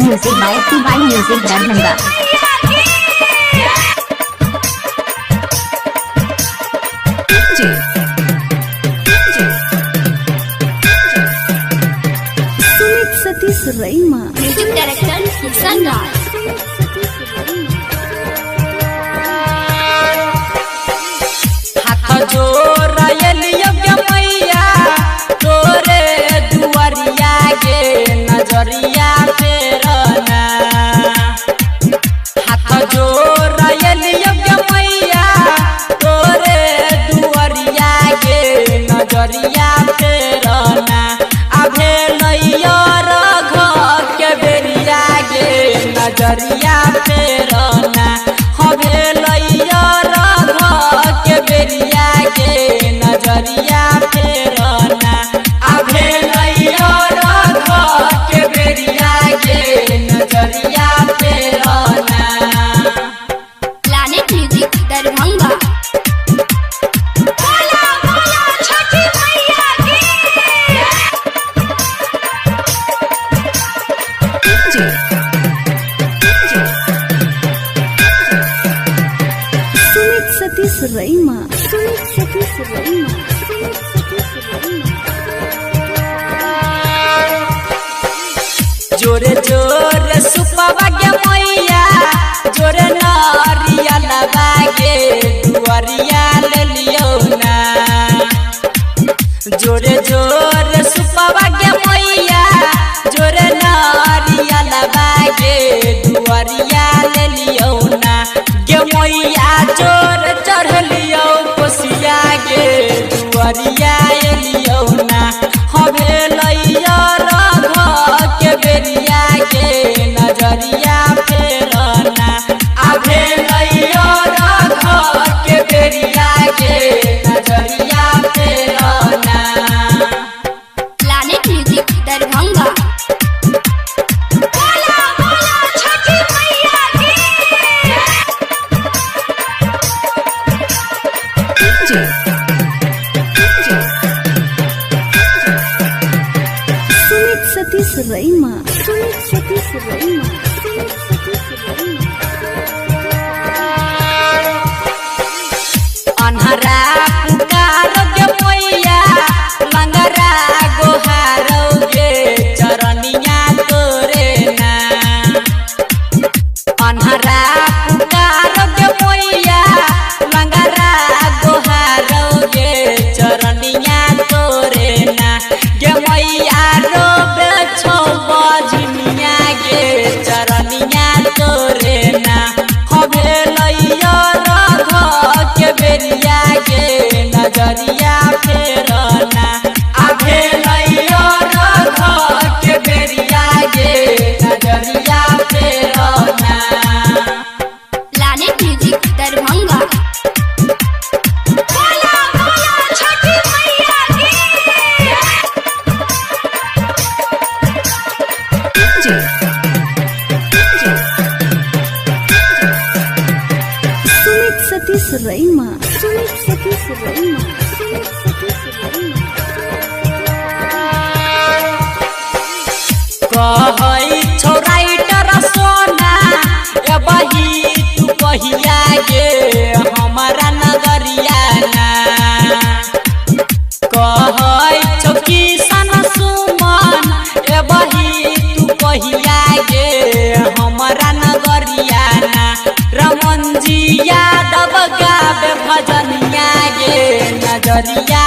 Music by TY Music Darbhanga. Sumit Satish Raima. Music director Sunrise. हाथ जोड़लियो के मैया तोरे दुआरिया गे नजरिया फेरना। हाथ जोड़लियो के मैया तोरे दुआरिया गे नजरिया फेरना। अभे नैया रघ के बेरिया गे नजरिया फेरना। हभे नैया रघ के बेरिया गे नजरिया फेरना। अभे नैया रघ के बेरिया गे नजरिया फेरना। Planet Music Darbhanga. Sumit Satish Raima. Sumit Satish Raima. Sumit Satish Raima. जोरे जोरे सुपवा के मैया जोरे नारिया लबागे दुआरिया ले लियो ना। जोरे जोरे सुपवा के मैया जोरे नारिया लबागे दुआरिया ले लियो ना। गे मैया जोर चढ़ लियो कोसिया गे दुआरिया ले लियो ना। हवे लैया रघ के बेरिया गे नजरिया फेरना। अभे लैया रघ के बेरिया गे नजरिया फेरना। Planet Music Darbhanga. Sumit Satish Raima. Sumit Satish Raima. Sumit Satish Raima. अन्हरा पुकार के मैया लंगरा गोहारो गे चरनिया तोरे ना। अन्हरा पुकार के मैया लंगरा गोहारो गे चरनिया तोरे ना। गे मैया रोबे छो बजनिया गे चरनिया तोरे ना। हवे लैया रघ के बेरिया गे नजरिया फेरना। अभे लैया रघ के बेरिया गे नजरिया फेरना। Planet Music Darbhanga. Sumit Satish Raima. Sumit Satish Raima. Sumit Satish Raima. कहै छौ राइटर सोना ए बही तू कहिया गे हमारा नगरिया ना। कहै छौ किसान सुमन ए बही तू कहिया गे हमारा नगरिया ना। रमन जी यादव गावे भजनिया गे नजरिया